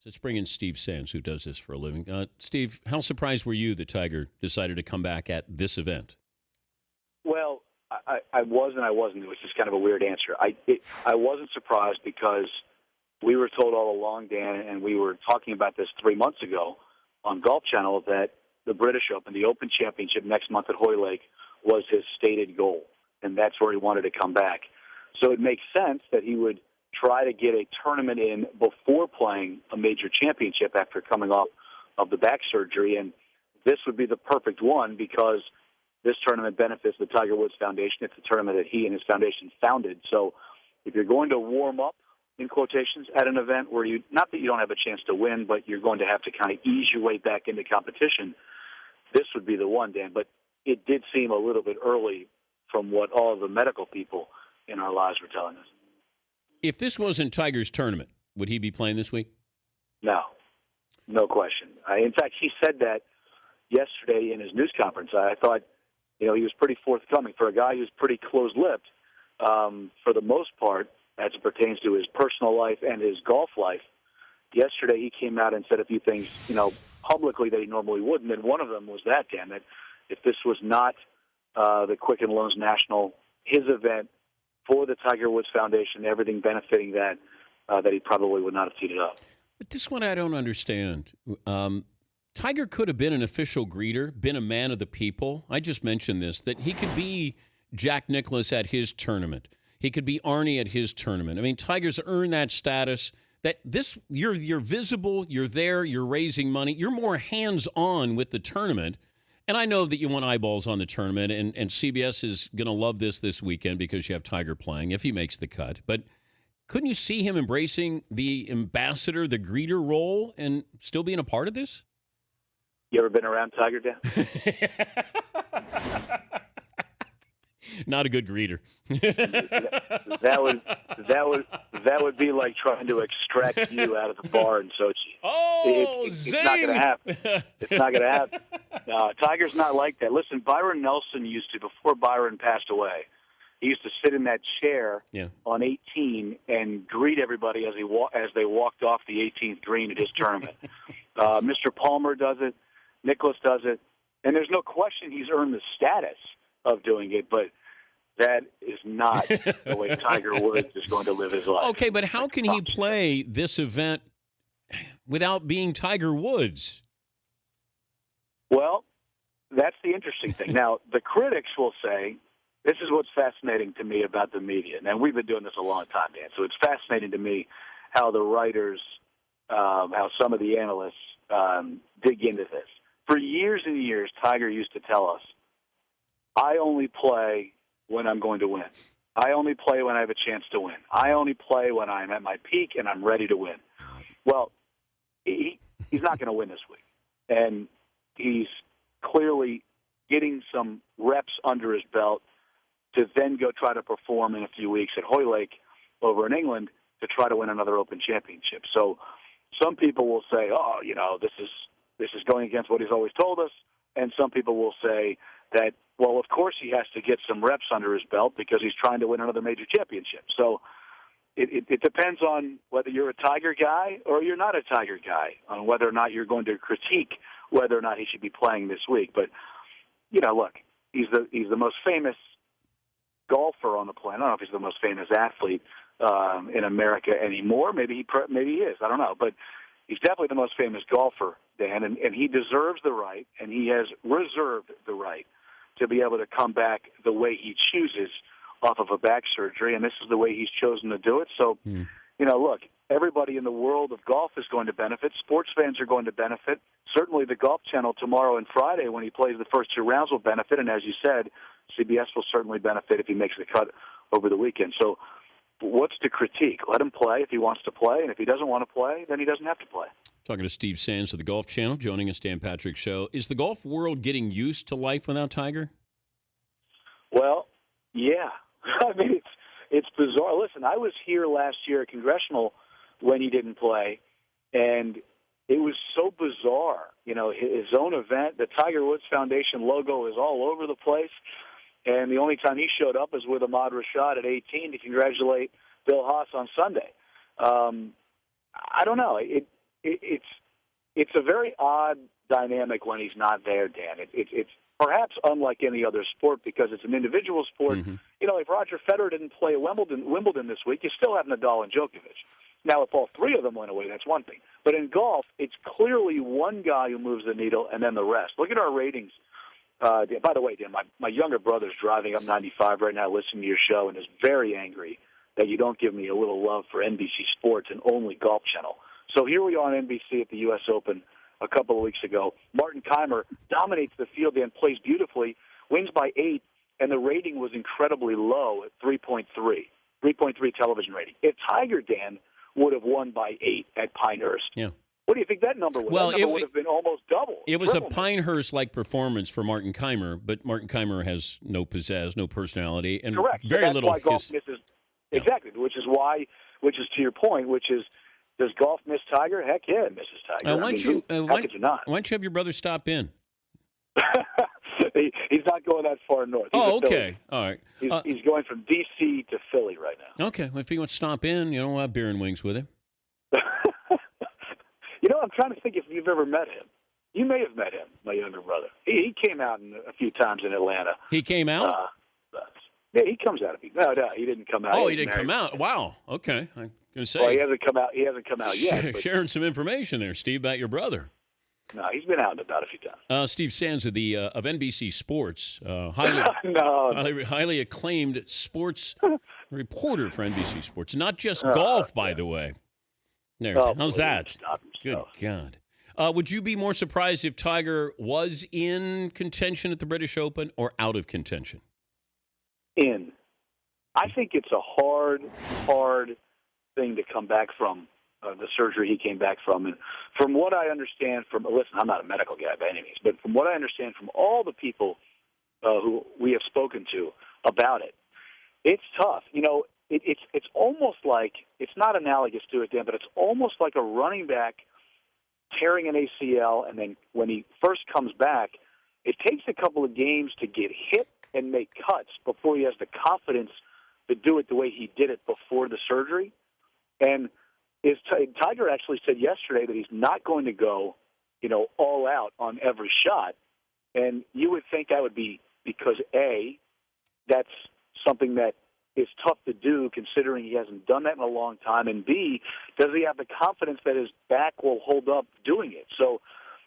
Let's bring in Steve Sands, who does this for a living. Steve, how surprised were you that Tiger decided to come back at this event? Well, I was and I wasn't. It was just kind of a weird answer. I wasn't surprised because we were told all along, Dan, and we were talking about this 3 months ago on Golf Channel, that the British Open, the Open Championship next month at Hoylake, was his stated goal, and that's where he wanted to come back. So it makes sense that he would try to get a tournament in before playing a major championship after coming off of the back surgery, and this would be the perfect one because this tournament benefits the Tiger Woods Foundation. It's a tournament that he and his foundation founded. So if you're going to warm up, in quotations, at an event where you, not that you don't have a chance to win, but you're going to have to kind of ease your way back into competition, this would be the one, Dan. But it did seem a little bit early from what all of the medical people in our lives were telling us. If this wasn't Tiger's tournament, would he be playing this week? No question. In fact, he said that yesterday in his news conference. I thought, he was pretty forthcoming for a guy who's pretty close-lipped for the most part, as it pertains to his personal life and his golf life. Yesterday, he came out and said a few things, publicly that he normally wouldn't, and one of them was that, Dan, that if this was not the Quicken Loans National, his event for the Tiger Woods Foundation, everything benefiting that, that he probably would not have teed it up. But this one I don't understand. Tiger could have been an official greeter, been a man of the people. I just mentioned this, that he could be Jack Nicklaus at his tournament. He could be Arnie at his tournament. I mean, Tiger's earned that status. That this, you're visible, you're there, you're raising money, you're more hands-on with the tournament. And I know that you want eyeballs on the tournament, and CBS is going to love this weekend because you have Tiger playing, if he makes the cut. But couldn't you see him embracing the ambassador, the greeter role, and still being a part of this? You ever been around Tiger, Dan? Not a good greeter. that would be like trying to extract you out of the bar in Sochi. Oh, it's not going to happen. It's not going to happen. No, Tiger's not like that. Listen, Byron Nelson used to, before Byron passed away, he used to sit in that chair on 18 and greet everybody as they walked off the 18th green at his tournament. Mr. Palmer does it. Nicklaus does it. And there's no question he's earned the status of doing it, but that is not the way Tiger Woods is going to live his life. Okay, but how can he play this event without being Tiger Woods? Well, that's the interesting thing. Now, the critics will say, this is what's fascinating to me about the media. Now, we've been doing this a long time, Dan, so it's fascinating to me how the writers, how some of the analysts dig into this. For years and years, Tiger used to tell us, I only play when I'm going to win. I only play when I have a chance to win. I only play when I'm at my peak and I'm ready to win. Well, he's not going to win this week. And he's clearly getting some reps under his belt to then go try to perform in a few weeks at Hoylake over in England to try to win another Open Championship. So some people will say, this is going against what he's always told us. And some people will say that, well, of course he has to get some reps under his belt because he's trying to win another major championship. So it depends on whether you're a Tiger guy or you're not a Tiger guy, on whether or not you're going to critique whether or not he should be playing this week. But, look, he's the most famous golfer on the planet. I don't know if he's the most famous athlete in America anymore. Maybe he is. I don't know. But he's definitely the most famous golfer, Dan, and he deserves the right, and he has reserved the right to be able to come back the way he chooses off of a back surgery, and this is the way he's chosen to do it. So, look, everybody in the world of golf is going to benefit. Sports fans are going to benefit. Certainly the Golf Channel tomorrow and Friday when he plays the first two rounds will benefit, and as you said, CBS will certainly benefit if he makes the cut over the weekend. So what's to critique? Let him play if he wants to play, and if he doesn't want to play, then he doesn't have to play. Talking to Steve Sands of the Golf Channel, joining us, Dan Patrick Show. Is the golf world getting used to life without Tiger? Well, yeah. I mean, it's bizarre. Listen, I was here last year at Congressional when he didn't play, and it was so bizarre. His own event, the Tiger Woods Foundation logo is all over the place, and the only time he showed up is with Ahmad Rashad at 18 to congratulate Bill Haas on Sunday. I don't know. It it's a very odd dynamic when he's not there, Dan. It's perhaps unlike any other sport because it's an individual sport. Mm-hmm. You know, if Roger Federer didn't play at Wimbledon this week, you still have Nadal and Djokovic. Now, if all three of them went away, that's one thing. But in golf, it's clearly one guy who moves the needle and then the rest. Look at our ratings. By the way, Dan, my younger brother's driving up 95 right now listening to your show and is very angry that you don't give me a little love for NBC Sports and only Golf Channel. So here we are on NBC at the U.S. Open a couple of weeks ago. Martin Kaymer dominates the field and plays beautifully, wins by 8, and the rating was incredibly low at 3.3 television rating. If Tiger, Dan, would have won by 8 at Pinehurst, what do you think that number was? Well, that number would have been almost double. It was a Pinehurst-like performance for Martin Kaymer, but Martin Kaymer has no pizzazz, no personality, and correct. very so that's little. Why golf misses. Yeah. Exactly, which is to your point, which is, does golf miss Tiger? Heck yeah, it misses Tiger. Why could you not? Why don't you have your brother stop in? He's not going that far north. Okay. All right. He's going from D.C. to Philly right now. Okay. Well, if he wants to stop in, we'll have beer and wings with him. I'm trying to think if you've ever met him. You may have met him, my younger brother. He came out a few times in Atlanta. He came out? Yeah, he comes out. No, he didn't come out. Oh, he didn't come out. Wow. Okay. I'm going to say. Well, he hasn't come out. He hasn't come out yet. But, sharing some information there, Steve, about your brother. No, he's been out and about a few times. Steve Sands of NBC Sports, highly acclaimed sports reporter for NBC Sports. Not just golf, by the way. How's that? Good God. Would you be more surprised if Tiger was in contention at the British Open or out of contention? In. I think it's a hard thing to come back from. The surgery he came back from. And from what I understand listen, I'm not a medical guy by any means, but from what I understand from all the people who we have spoken to about it, it's tough. It's almost like, it's not analogous to it, Dan, but it's almost like a running back tearing an ACL, and then when he first comes back, it takes a couple of games to get hit and make cuts before he has the confidence to do it the way he did it before the surgery. And Tiger actually said yesterday that he's not going to go, all out on every shot. And you would think that would be because, A, that's something that is tough to do considering he hasn't done that in a long time, and B, does he have the confidence that his back will hold up doing it? So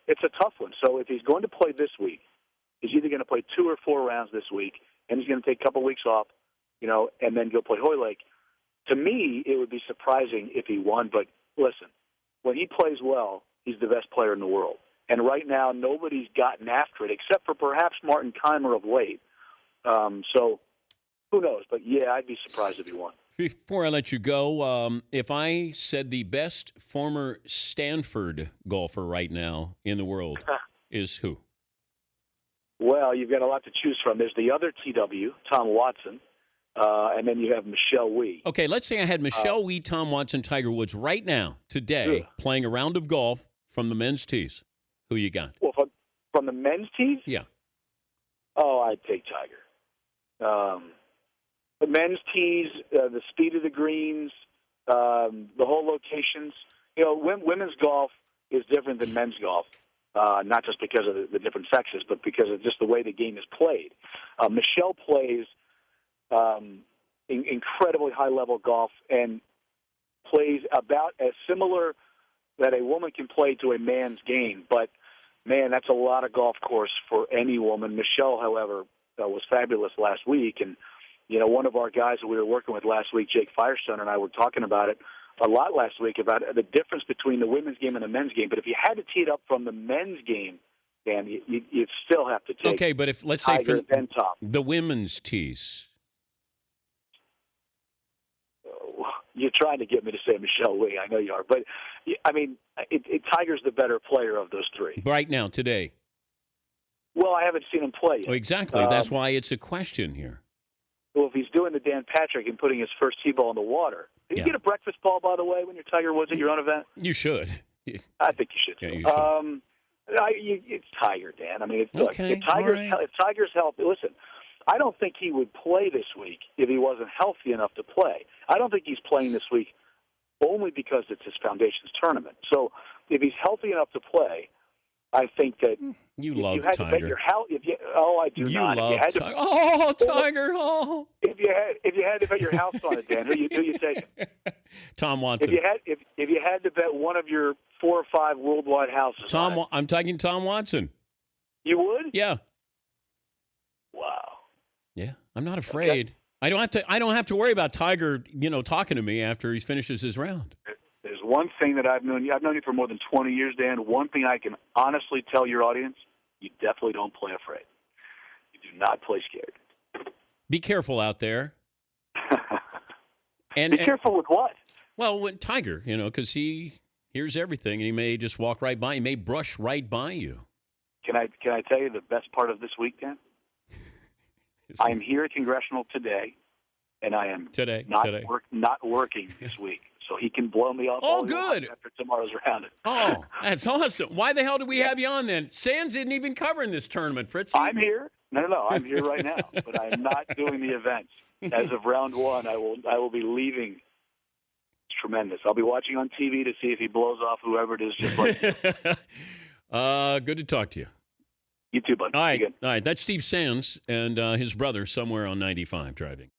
it's a tough one. So if he's going to play this week, he's either going to play 2 or 4 rounds this week, and he's going to take a couple of weeks off, and then go play Hoylake. To me, it would be surprising if he won, but listen, when he plays well, he's the best player in the world. And right now, nobody's gotten after it except for perhaps Martin Kaymer of late. So who knows? But, yeah, I'd be surprised if he won. Before I let you go, if I said the best former Stanford golfer right now in the world is who? Well, you've got a lot to choose from. There's the other TW, Tom Watson. And then you have Michelle Wie. Okay, let's say I had Michelle Wie, Tom Watson, Tiger Woods right now, today, playing a round of golf from the men's tees. Who you got? Well, from the men's tees? Yeah. Oh, I'd take Tiger. The men's tees, the speed of the greens, the whole locations. Women's golf is different than men's golf, not just because of the different sexes, but because of just the way the game is played. Michelle plays incredibly high-level golf and plays about as similar that a woman can play to a man's game. But, man, that's a lot of golf course for any woman. Michelle, however, was fabulous last week. And, one of our guys that we were working with last week, Jake Firestone, and I were talking about it a lot last week, about the difference between the women's game and the men's game. But if you had to tee it up from the men's game, Dan, you'd still have to take Okay, but if, let's say, Tiger for and Tom. The women's tees. You're trying to get me to say Michelle Wie. I know you are. But, Tiger's the better player of those three. Right now, today. Well, I haven't seen him play yet. Oh, exactly. That's why it's a question here. Well, if he's doing the Dan Patrick and putting his first tee ball in the water. Did you get a breakfast ball, by the way, when you're Tiger Woods at your own event? You should. I think you should. Yeah, you should. It's Tiger, Dan. Okay, if Tiger's healthy, listen, I don't think he would play this week if he wasn't healthy enough to play. I don't think he's playing this week only because it's his Foundations tournament. So he's healthy enough to play, I think that You if love you had to bet Tiger. your house. I do You not. If love you had to, Tiger. Oh, Tiger. Oh. if you had to bet your house on it, Dan, who you taking? Tom Watson. If you had to bet one of your 4 or 5 worldwide houses on it, I'm taking Tom Watson. you would? Yeah. Wow. Yeah. I'm not afraid. I don't have to worry about Tiger, talking to me after he finishes his round. There's one thing that I've known you for more than 20 years, Dan. One thing I can honestly tell your audience, you definitely don't play afraid. You do not play scared. Be careful out there. Be careful with what? Well, with Tiger, because he hears everything, and he may just walk right by. He may brush right by you. Can I tell you the best part of this week, Dan? I am here at Congressional today, and I am not working this week. So he can blow me off. Oh, good. After tomorrow's round. Oh, that's awesome. Why the hell did we have you on then? Sands isn't even covering this tournament, Fritz. I'm here. No. I'm here right now, but I'm not doing the events. As of round 1, I will be leaving. It's tremendous. I'll be watching on TV to see if he blows off whoever it is. Just like good to talk to you. You too, bud. All right. That's Steve Sands and his brother somewhere on 95 driving.